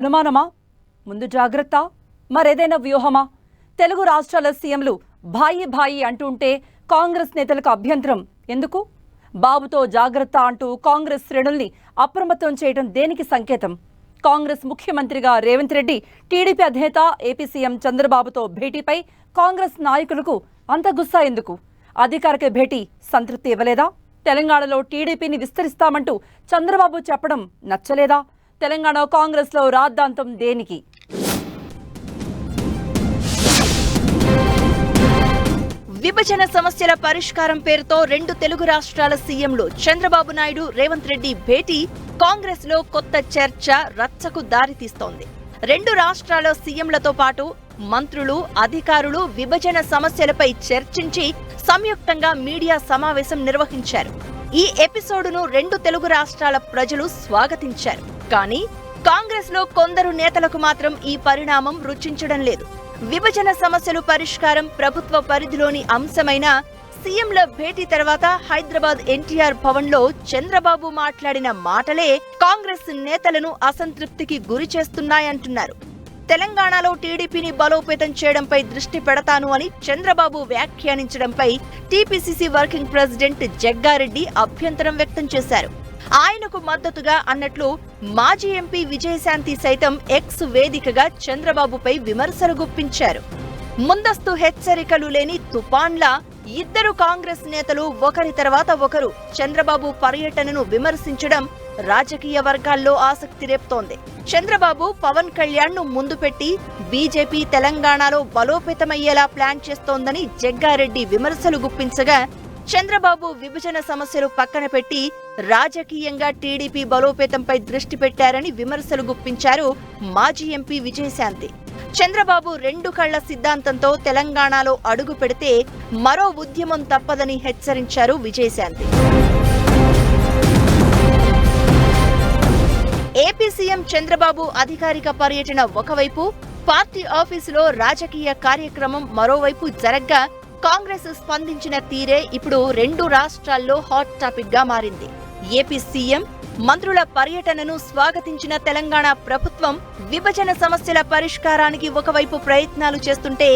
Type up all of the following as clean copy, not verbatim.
అనుమానమా? ముందు జాగ్రత్త, మరేదైనా వ్యూహమా? తెలుగు రాష్ట్రాల సీఎంలు భాయి భాయి అంటుంటే కాంగ్రెస్ నేతలకు అభ్యంతరం ఎందుకు? బాబుతో జాగ్రత్త అంటూ కాంగ్రెస్ శ్రేణుల్ని అప్రమత్తం చేయడం దేనికి సంకేతం? కాంగ్రెస్ ముఖ్యమంత్రిగా రేవంత్ రెడ్డి టీడీపీ అధినేత ఏపీ సీఎం చంద్రబాబుతో భేటీపై కాంగ్రెస్ నాయకులకు అంత గుస్సా ఎందుకు? అధికారిక భేటీ సంతృప్తి ఇవ్వలేదా? తెలంగాణలో టీడీపీని విస్తరిస్తామంటూ చంద్రబాబు చెప్పడం నచ్చలేదా? తెలంగాణ కాంగ్రెస్లో రాద్ధాంతం దేనికి? విభజన సమస్యల పరిష్కారం పేరుతో రెండు తెలుగు రాష్ట్రాల సీఎంలు చంద్రబాబు నాయుడు, రేవంత్ రెడ్డి భేటీ కాంగ్రెస్ లో కొత్త చర్చ, రచ్చకు దారితీస్తోంది. రెండు రాష్ట్రాల సీఎంలతో పాటు మంత్రులు, అధికారులు విభజన సమస్యలపై చర్చించి సంయుక్తంగా మీడియా సమావేశం నిర్వహించారు. ఈ ఎపిసోడును రెండు తెలుగు రాష్ట్రాల ప్రజలు స్వాగతించారు. కానీ కాంగ్రెస్ లో కొందరు నేతలకు మాత్రం ఈ పరిణామం రుచించడం లేదు. విభజన సమస్యలు పరిష్కారం ప్రభుత్వ పరిధిలోని అంశమైన సీఎంల భేటీ తర్వాత హైదరాబాద్ ఎన్టీఆర్ భవన్ లో చంద్రబాబు మాట్లాడిన మాటలే కాంగ్రెస్ నేతలను అసంతృప్తికి గురి చేస్తున్నాయంటున్నారు. తెలంగాణలో టీడీపీని బలోపేతం చేయడంపై దృష్టి పెడతాను అని చంద్రబాబు వ్యాఖ్యానించడంపై టీపీసీసీ వర్కింగ్ ప్రెసిడెంట్ జగ్గారెడ్డి అభ్యంతరం వ్యక్తం చేశారు. ఆయనకు మద్దతుగా అన్నట్లు మాజీ ఎంపీ విజయశాంతి సైతం ఎక్స్ వేదికగా చంద్రబాబుపై విమర్శలు గుప్పించారు. ముందస్తు హెచ్చరికలు లేని తుపాన్లా ఇద్దరు కాంగ్రెస్ నేతలు ఒకరి తర్వాత ఒకరు చంద్రబాబు పర్యటనను విమర్శించడం రాజకీయ వర్గాల్లో ఆసక్తి రేపుతోంది. చంద్రబాబు పవన్ కళ్యాణ్ ను ముందు పెట్టి బీజేపీ తెలంగాణలో బలోపేతమయ్యేలా ప్లాన్ చేస్తోందని జగ్గారెడ్డి విమర్శలు గుప్పించగా, చంద్రబాబు విభజన సమస్యలు పక్కన పెట్టి రాజకీయంగా టీడీపీ బలోపేతంపై దృష్టి పెట్టారని విమర్శలు గుప్పించారు మాజీ ఎంపీ విజయశాంతి. చంద్రబాబు రెండు కళ్ల సిద్ధాంతంతో తెలంగాణలో అడుగు పెడితే మరో ఉద్యమం తప్పదని హెచ్చరించారు విజయశాంతి. ఏపీ సీఎం చంద్రబాబు అధికారిక పర్యటన ఒకవైపు, పార్టీ ఆఫీసులో రాజకీయ కార్యక్రమం మరోవైపు జరగ్గా కాంగ్రెస్ స్పందించిన తీరే ఇప్పుడు రెండు రాష్ట్రాల్లో హాట్ టాపిక్ గా మారింది. ఏపీ సీఎం, మంత్రుల పర్యటనను స్వాగతించిన తెలంగాణ ప్రభుత్వం విభజన సమస్యల పరిష్కారానికి ఒకవైపు ప్రయత్నాలు చేస్తుంటే,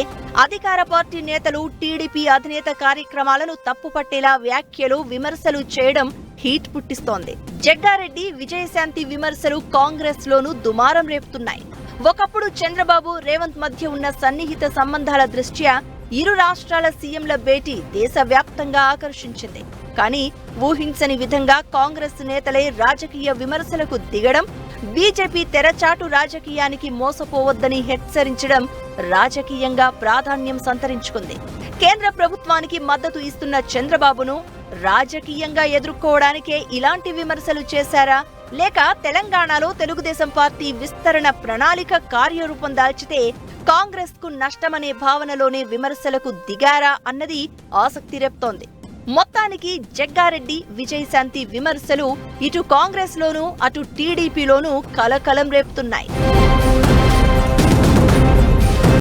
అధికార పార్టీ నేతలు టీడీపీ అధినేత కార్యక్రమాలను తప్పుపట్టేలా వ్యాఖ్యలు, విమర్శలు చేయడం హీట్ పుట్టిస్తోంది. జగ్గారెడ్డి, విజయశాంతి విమర్శలు కాంగ్రెస్ లోనూ దుమారం రేపుతున్నాయి. ఒకప్పుడు చంద్రబాబు, రేవంత్ మధ్య ఉన్న సన్నిహిత సంబంధాల దృష్ట్యా ఇరు రాష్ట్రాల సీఎంల భేటీ దేశవ్యాప్తంగా ఆకర్షించింది. కానీ ఊహించని విధంగా కాంగ్రెస్ నేతలే రాజకీయ విమర్శలకు దిగడం, బీజేపీ తెరచాటు రాజకీయానికి మోసపోవద్దని హెచ్చరించడం రాజకీయంగా ప్రాధాన్యం సంతరించుకుంది. కేంద్ర ప్రభుత్వానికి మద్దతు ఇస్తున్న చంద్రబాబును రాజకీయంగా ఎదుర్కోవడానికే ఇలాంటి విమర్శలు చేశారా, లేక తెలంగాణలో తెలుగుదేశం పార్టీ విస్తరణ ప్రణాళిక కార్యరూపం దాల్చితే కాంగ్రెస్ కు నష్టమనే భావనలోనే విమర్శలకు దిగారా అన్నది ఆసక్తి రేపుతోంది. మొత్తానికి జగ్గారెడ్డి, విజయశాంతి విమర్శలు ఇటు కాంగ్రెస్ లోనూ అటు టీడీపీలోనూ కలకలం రేపుతున్నాయి.